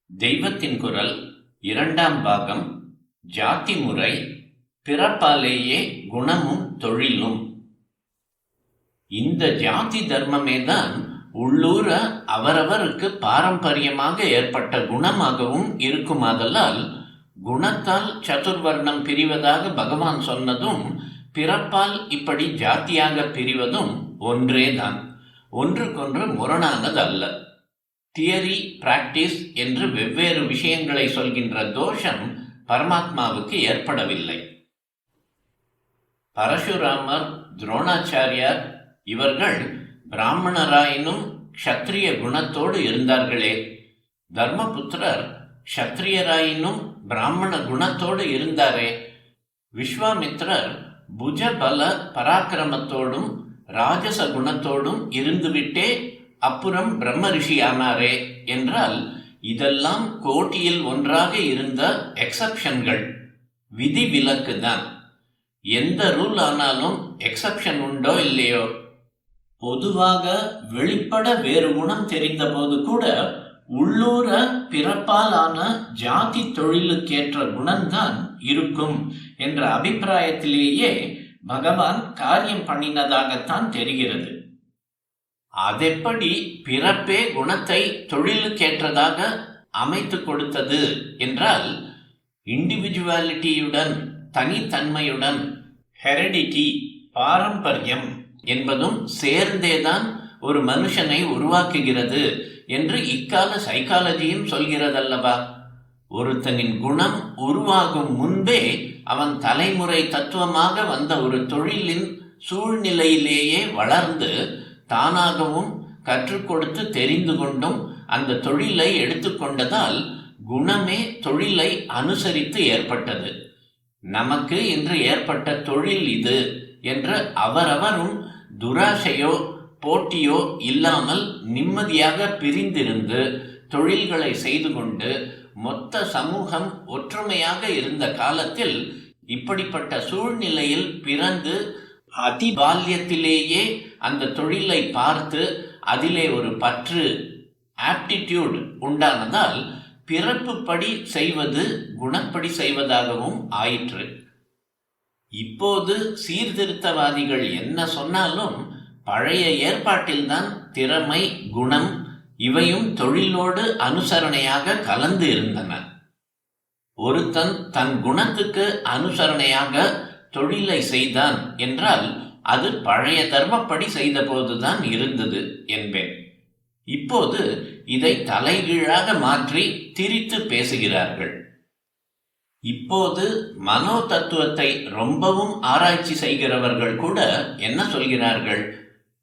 தெய்வத்தின் குரல் இரண்டாம் பாகம். ஜாதி முறை, பிறப்பாலேயே குணமும் தொழிலும். இந்த ஜாதி தர்மமேதான் உள்ளூர அவரவருக்கு பாரம்பரியமாக ஏற்பட்ட குணமாகவும் இருக்குமாதலால் குணத்தால் சதுர்வர்ணம் பிரிவதாக பகவான் சொன்னதும் பிறப்பால் இப்படி ஜாத்தியாக பிரிவதும் ஒன்றேதான், ஒன்றுக்கொன்று முரணானதல்ல. தியரி, பிராக்டிஸ் என்று வெவ்வேறு விஷயங்களை சொல்கின்ற தோஷம் பரமாத்மாவுக்கு ஏற்படவில்லை. பரசுராமர், துரோணாச்சாரியார் இவர்கள் பிராமணராயினும் க்ஷத்ரிய குணத்தோடு இருந்தார்களே. தர்மபுத்திரர் க்ஷத்ரியராயினும் பிராமண குணத்தோடு இருந்தாரே. விஸ்வாமித்ரர் புஜபல பராக்கிரமத்தோடும் ராஜச குணத்தோடும் இருந்துவிட்டே அப்புறம் பிரம்ம ரிஷி ஆனாரே என்றால் இதெல்லாம் கோட்டியில் ஒன்றாக இருந்த எக்ஸப்ஷன்கள், விதி விலக்கு தான். எந்த ரூல் ஆனாலும் எக்ஸப்ஷன் உண்டோ இல்லையோ. பொதுவாக வெளிப்பட வேறு குணம் தெரிந்த போது கூட உள்ளூர பிறப்பால் ஆன ஜாதி தொழிலுக்கேற்ற குணம்தான் இருக்கும் என்ற அபிப்பிராயத்திலேயே பகவான் காரியம் பண்ணினதாகத்தான் தெரிகிறது. அதெப்படி பிறப்பே குணத்தை தொழிலுக்கேற்றதாக அமைத்து கொடுத்தது என்றால், இண்டிவிஜுவாலிட்டியுடன், தனித்தன்மையுடன், ஹெரிடிட்டி, பாரம்பரியம் என்பதும் சேர்ந்தேதான் ஒரு மனுஷனை உருவாக்குகிறது என்று இக்கால சைக்காலஜியும் சொல்கிறதல்லவா. ஒருத்தனின் குணம் உருவாகும் முன்பே அவன் தலைமுறை தத்துவமாக வந்த ஒரு தொழிலின் சூழ்நிலையிலேயே வளர்ந்து தானாகவும் கற்றுக் கொடுத்து தெரிந்து கொண்டும் அந்த தொழிலை எடுத்துக்கொண்டதால் குணமே தொழிலை அனுசரித்து ஏற்பட்டது. நமக்கு இன்று ஏற்பட்ட தொழில் இது என்று அவரவரும் துராசையோ போட்டியோ இல்லாமல் நிம்மதியாக பிரிந்திருந்து தொழில்களை செய்து கொண்டு மொத்த சமூகம் ஒற்றுமையாக இருந்த காலத்தில் இப்படிப்பட்ட சூழ்நிலையில் பிறந்து அதிபால்யத்திலேயே அந்த தொழிலை பார்த்து அதிலே ஒரு பற்று, ஆப்டிடியூட் உண்டானதால் பிறப்பு படி செய்வது குணப்படி செய்வதாகவும் ஆயிற்று. இப்போது சீர்திருத்தவாதிகள் என்ன சொன்னாலும் பழைய ஏற்பாட்டில்தான் திறமை, குணம் இவையும் தொழிலோடு அனுசரணையாக கலந்து இருந்தன. ஒருத்தன் தன் குணத்துக்கு அனுசரணையாக தொழிலை செய்தான் என்றால் அது பழைய தர்மப்படி செய்த போதுதான் இருந்தது என்பேன். இப்போது இதை தலைகீழாக மாற்றி திரித்து பேசுகிறார்கள். இப்போது மனோ தத்துவத்தை ரொம்பவும் ஆராய்ச்சி செய்கிறவர்கள் கூட என்ன சொல்கிறார்கள்?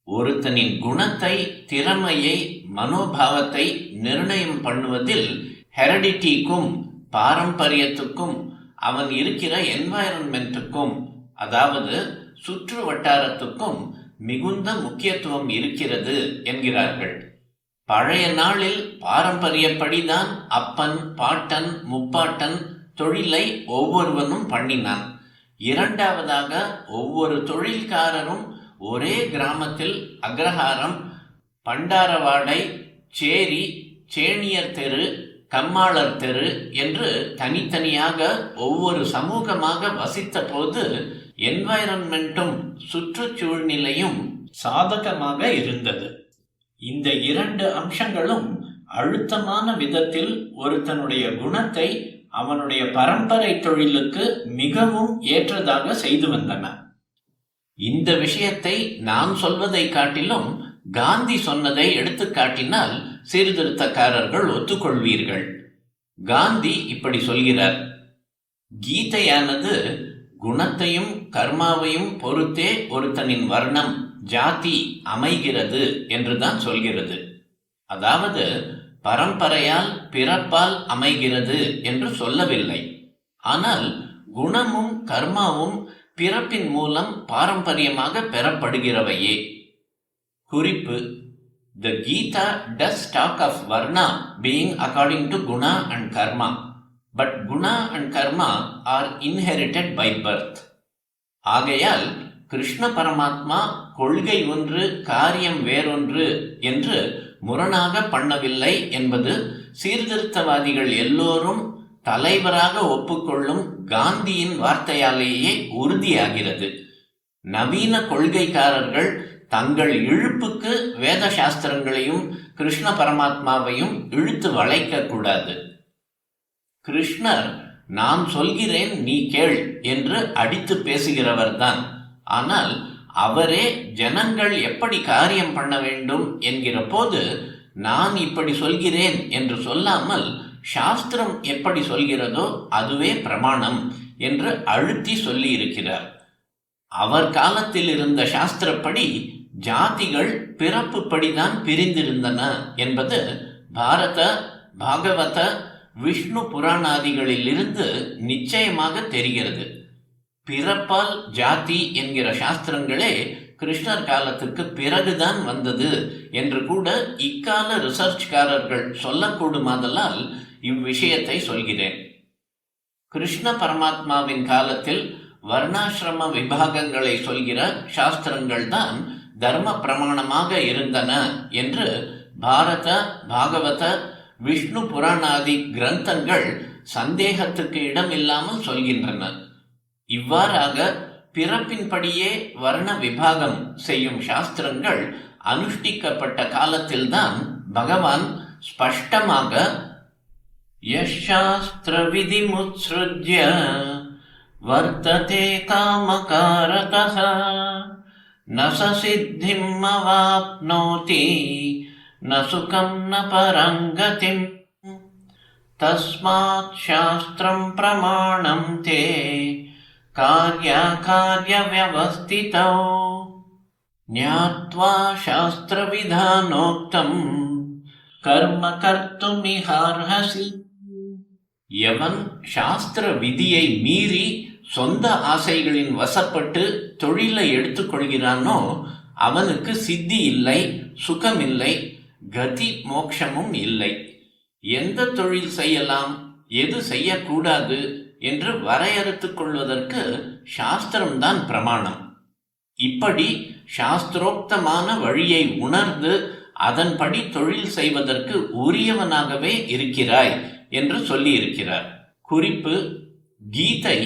ஒருத்தனின் குணத்தை, திறமையை, மனோபாவத்தை நிர்ணயம் பண்ணுவதில் ஹெரிடிட்டிக்கும் பாரம்பரியத்துக்கும் அவன் இருக்கிற என்வாயரன்மெண்ட்டுக்கும், அதாவது சுற்று வட்டாரத்துக்கும் மிகுந்த முக்கியத்துவம் இருக்கிறது என்கிறார்கள். பழைய நாளில் பாரம்பரியப்படிதான் அப்பன், பாட்டன், முப்பாட்டன் தொழிலை ஒவ்வொருவனும் பண்ணினான். இரண்டாவதாக ஒவ்வொரு தொழில்காரரும் ஒரே கிராமத்தில் அக்ரஹாரம், பண்டாரவாடை, சேரி, சேணியர் தெரு, கம்மாளர் தெரு என்று தனித்தனியாக ஒவ்வொரு சமூகமாக வசித்த போது என்வாயரன்மெண்ட்டும் சுற்றுச்சூழ்நிலையும் சாதகமாக இருந்தது. இந்த இரண்டு அம்சங்களும் அழுத்தமான விதத்தில் ஒருத்தனுடைய குணத்தை அவனுடைய பரம்பரை தொழிலுக்கு மிகவும் ஏற்றதாக செய்து வந்தன. இந்த விஷயத்தை நான் சொல்வதை காட்டிலும் காந்தி சொன்னதை எடுத்து காட்டினால் சீர்திருத்தக்காரர்கள் ஒத்துக்கொள்வீர்கள். காந்தி இப்படி சொல்கிறார்: கீதையானது குணத்தையும் கர்மாவையும் பொறுத்தே ஒருத்தனின் வர்ணம், ஜாதி அமைகிறது என்றுதான் சொல்கிறது. அதாவது பரம்பரையால், பிறப்பால் அமைகிறது என்று சொல்லவில்லை. ஆனால் குணமும் கர்மாவும் பிறப்பின் மூலம் பாரம்பரியமாக பெறப்படுகிறவையே. குறிப்பு: The Gita does talk of Varna being according to Guna and Karma, but Guna and Karma are inherited by birth. ஆகையால் கிருஷ்ண பரமாத்மா கொள்கை ஒன்று, காரியம் வேறொன்று என்று முரணாக பண்ணவில்லை என்பது சீர்திருத்தவாதிகள் எல்லோரும் தலைவராக ஒப்புக்கொள்ளும் காந்தியின் வார்த்தையாலேயே உறுதியாகிறது. நவீன கொள்கைக்காரர்கள் தங்கள் இழுப்புக்கு வேத சாஸ்திரங்களையும் கிருஷ்ண பரமாத்மாவையும் இழுத்து வளைக்க கூடாது. கிருஷ்ணர் நான் சொல்கிறேன் நீ கேள் என்று அடித்து பேசுகிறவர்தான். ஆனால் அவரே ஜனங்கள் எப்படி காரியம் பண்ண வேண்டும் என்கிற போது நான் இப்படி சொல்கிறேன் என்று சொல்லாமல் சாஸ்திரம் எப்படி சொல்கிறதோ அதுவே பிரமாணம் என்று அழுத்தி சொல்லி இருக்கிறார். அவர் காலத்தில் இருந்த சாஸ்திரப்படி ஜாதிகள் பிறப்பு படிதான் பிரிந்திருந்தன என்பது பாரத, பாகவத, விஷ்ணு புராணாதிகளில் இருந்து நிச்சயமாக தெரிகிறது. பிறப்பால் ஜாதி என்கிற சாஸ்திரங்களே கிருஷ்ணர் காலத்துக்கு பிறகுதான் வந்தது என்று கூட இக்கால ரிசர்ச்காரர்கள் சொல்லக்கூடுமாதலால் இவ்விஷயத்தை சொல்கிறேன். கிருஷ்ண பரமாத்மாவின் காலத்தில் வர்ணாசிரம விபாகங்களை சொல்கிற சாஸ்திரங்கள் தான் தர்ம பிரமாணமாக இருந்தன என்று பாரத, பாகவத, விஷ்ணு புராணாதி கிரந்தங்கள் சந்தேகத்துக்கு இடமில்லாமல் சொல்கின்றன. இவ்வாறாக பிறப்பின்படியே வர்ண விபாகம் செய்யும் சாஸ்திரங்கள் அனுஷ்டிக்கப்பட்ட காலத்தில்தான் பகவான் ஸ்பஷ்டமாக யசாஸ்திர விதிமுத்ஸ்ருஜ்ய வர்த்ததே காமகாரதஹ ந சித்திம் அவாப்னோதி ந சுகம் ந பரங்கதிம் தஸ்மாத் சாஸ்திரம் பிரமாணம் தே கார்ய வியவஸ்திதோ ஞாத்வா சாஸ்திர விதானோக்தம் கர்ம கர்த்துமிஹார்ஹசி. எவன் சாஸ்திர விதியை மீறி சொந்த ஆசைகளின் வசப்பட்டு தொழிலை எடுத்துக்கொள்கிறானோ அவனுக்கு சித்தி இல்லை, சுகமில்லை, கதி மோட்சமும் இல்லை. எந்த தொழில் செய்யலாம், எது செய்யக்கூடாது என்று வரையறுத்துக் கொள்வதற்கு சாஸ்திரம்தான் பிரமாணம். இப்படி சாஸ்திரோக்தமான வழியை உணர்ந்து அதன்படி தொழில் செய்வதற்கு உரியவனாகவே இருக்கிறாய் என்று சொல்லி இருக்கிறார். குறிப்பு: கீதை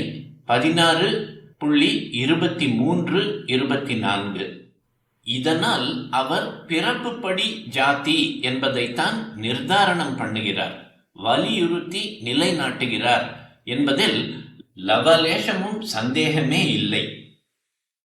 16.23-24. இதனால் அவர் பிறப்புப்படி ஜாதி என்பதைத்தான் நிர்தாரணம் பண்ணுகிறார், வலியுறுத்தி நிலைநாட்டுகிறார் என்பதில் லவலேசமும் சந்தேகமே இல்லை.